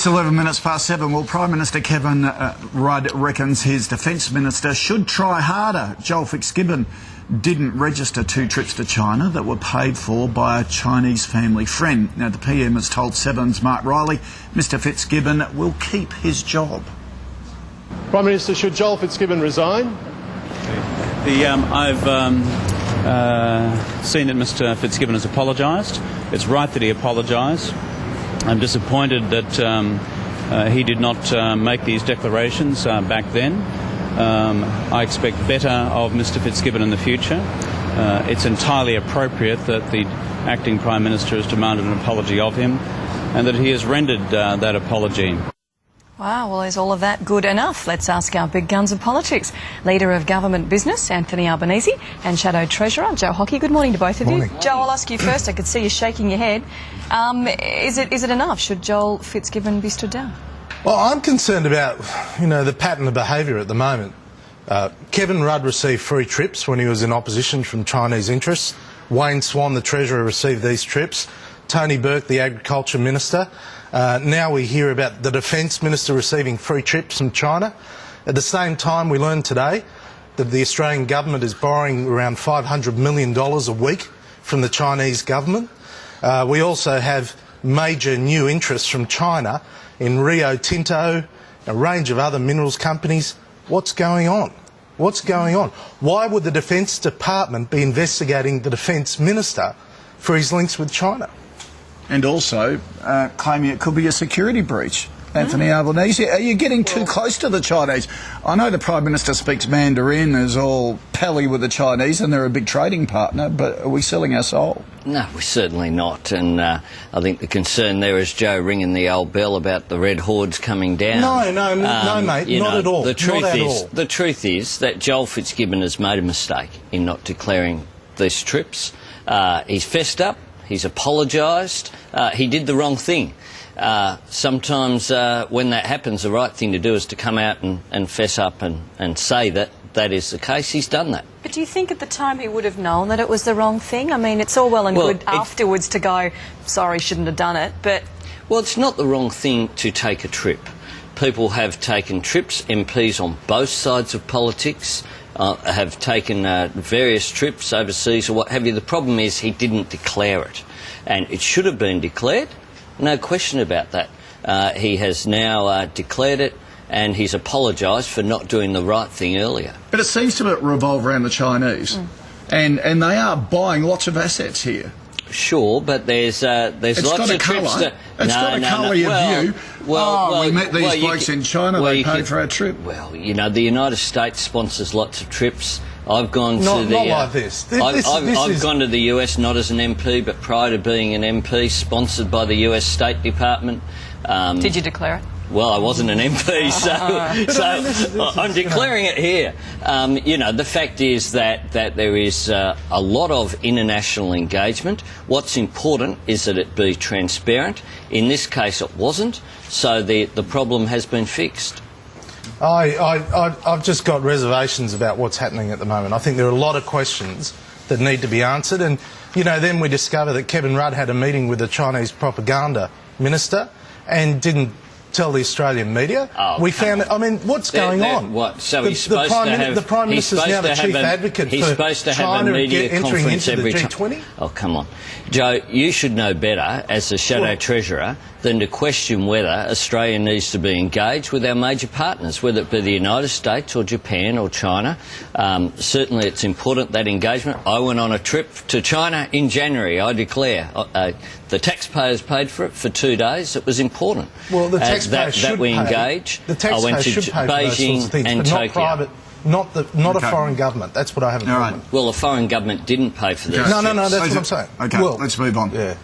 11 minutes past 7. Well, Prime Minister Kevin Rudd reckons his Defence Minister should try harder. Joel Fitzgibbon didn't register 2 trips to China that were paid for by a Chinese family friend. Now, the PM has told Seven's Mark Riley Mr Fitzgibbon will keep his job. Prime Minister, should Joel Fitzgibbon resign? I've seen that Mr Fitzgibbon has apologised. It's right that he apologised. I'm disappointed that he did not make these declarations back then. I expect better of Mr Fitzgibbon in the future. It's entirely appropriate that the acting Prime Minister has demanded an apology of him and that he has rendered that apology. Wow, well, is all of that good enough? Let's ask our big guns of politics. Leader of Government Business, Anthony Albanese, and Shadow Treasurer, Joe Hockey. Good morning to both of you. Joe, I'll ask you first. I could see you shaking your head. Is it enough? Should Joel Fitzgibbon be stood down? Well, I'm concerned about, the pattern of behaviour at the moment. Kevin Rudd received free trips when he was in opposition from Chinese interests. Wayne Swan, the Treasurer, received these trips. Tony Burke, the Agriculture Minister. Now we hear about the Defence Minister receiving free trips from China. At the same time, we learned today that the Australian government is borrowing around $500 million a week from the Chinese government. We also have major new interests from China in Rio Tinto, a range of other minerals companies. What's going on? What's going on? Why would the Defence Department be investigating the Defence Minister for his links with China? And also claiming it could be a security breach. Anthony Albanese, are you getting too close to the Chinese? I know the Prime Minister speaks Mandarin, is all pally with the Chinese, and they're a big trading partner, but are we selling our soul? No, we're certainly not. And I think the concern there is Joe ringing the old bell about the red hordes coming down. No, mate, not at all. The truth is that Joel Fitzgibbon has made a mistake in not declaring these trips. He's fessed up. He's apologised. He did the wrong thing. Sometimes when that happens, the right thing to do is to come out and fess up and say that that is the case. He's done that. But do you think at the time he would have known that it was the wrong thing? I mean, it's all well and good afterwards to go, sorry, shouldn't have done it, but... Well, it's not the wrong thing to take a trip. People have taken trips, MPs on both sides of politics, have taken various trips overseas or what have you. The problem is he didn't declare it, and it should have been declared, no question about that. He has now declared it, and he's apologised for not doing the right thing earlier. But it seems to revolve around the Chinese, and they are buying lots of assets here. Sure, but there's lots of trips that... It's got a colour of you. We met these blokes in China, they paid for our trip. Well, the United States sponsors lots of trips. I've gone not to the... Not like this. I've gone to the US not as an MP, but prior to being an MP, sponsored by the US State Department. Did you declare it? Well, I wasn't an MP, so I'm declaring it here. The fact is that there is a lot of international engagement. What's important is that it be transparent. In this case, it wasn't, so the problem has been fixed. I've just got reservations about what's happening at the moment. I think there are a lot of questions that need to be answered, and then we discover that Kevin Rudd had a meeting with the Chinese propaganda minister and didn't tell the Australian media. We found it. I mean, what's going on? What? So he's supposed to have... The Prime Minister's now the chief advocate for China entering into the G20? Oh, come on. Joe, you should know better as the Shadow Treasurer than to question whether Australia needs to be engaged with our major partners, whether it be the United States or Japan or China. Certainly it's important, that engagement. I went on a trip to China in January, I declare. The taxpayers paid for it for 2 days. It was important. Well, the taxpayers should we pay. engage. The taxpayers I went to should pay for those sorts of things, and but not Tokyo. private. Not a foreign government. That's what I have in mind. Well, a foreign government didn't pay for this. No, that's what I'm saying. Okay, let's move on. Yeah.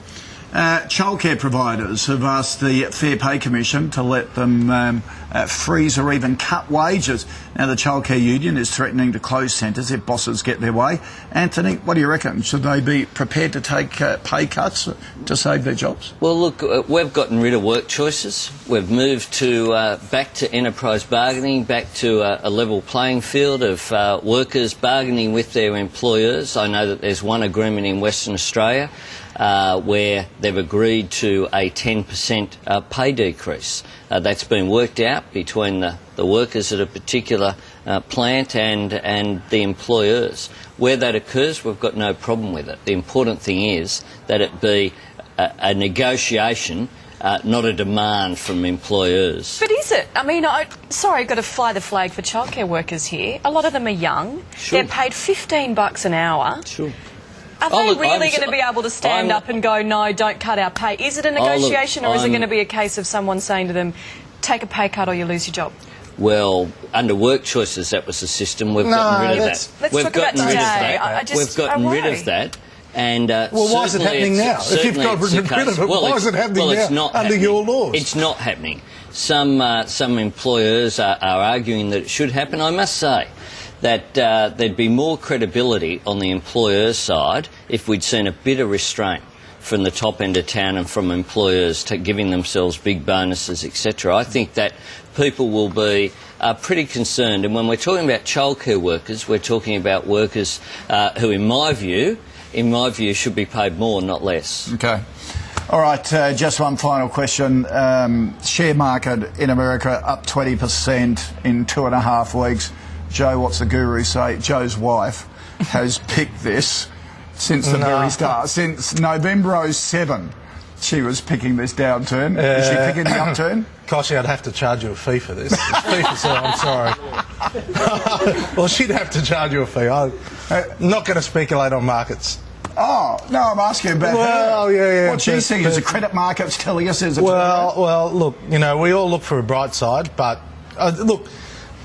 Childcare providers have asked the Fair Pay Commission to let them freeze or even cut wages. Now, the Childcare Union is threatening to close centres if bosses get their way. Anthony, what do you reckon? Should they be prepared to take pay cuts to save their jobs? Well, look, we've gotten rid of work choices. We've moved to back to enterprise bargaining, back to a level playing field of workers bargaining with their employers. I know that there's one agreement in Western Australia. where they've agreed to a 10% pay decrease. That's been worked out between the workers at a particular plant and the employers. Where that occurs, we've got no problem with it. The important thing is that it be a negotiation, not a demand from employers. But is it? I mean, sorry, I've got to fly the flag for childcare workers here. A lot of them are young. Sure. They're paid $15 an hour. Sure. Are they really going to be able to stand up and go, no, don't cut our pay? Is it a negotiation or is it going to be a case of someone saying to them, take a pay cut or you lose your job? Well, under work choices, that was the system. We've gotten rid of that. Let's talk about today. We've gotten rid of that. And well, why is it happening now? If you've got rid of it, why is it happening now under your laws? It's not happening. Some employers are arguing that it should happen. I must say that there'd be more credibility on the employer's side if we'd seen a bit of restraint from the top end of town and from employers giving themselves big bonuses, etc. I think that people will be pretty concerned. And when we're talking about childcare workers, we're talking about workers who, in my view, should be paid more, not less. Okay. All right, just one final question. Share market in America up 20% in 2.5 weeks. Joe, what's the guru say? Joe's wife has picked this since the very start. Since November 07, she was picking this downturn. Is she picking the upturn? Koshy, I'd have to charge you a fee for this. It's FIFA, so I'm sorry. Well, she'd have to charge you a fee. I'm not going to speculate on markets. Oh, no, I'm asking about well, her. Yeah. What she's saying is the credit market's telling us there's a well, look, you know, we all look for a bright side, but look,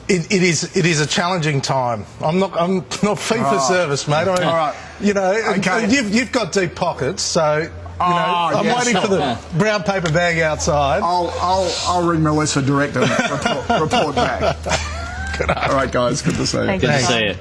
it is a challenging time. I'm not FIFA service, mate. I mean, all right. You know, okay. you've got deep pockets, so you know, I'm waiting for the brown paper bag outside. I'll ring Melissa direct and report back. Good all right, guys, good to see you. Good to see you.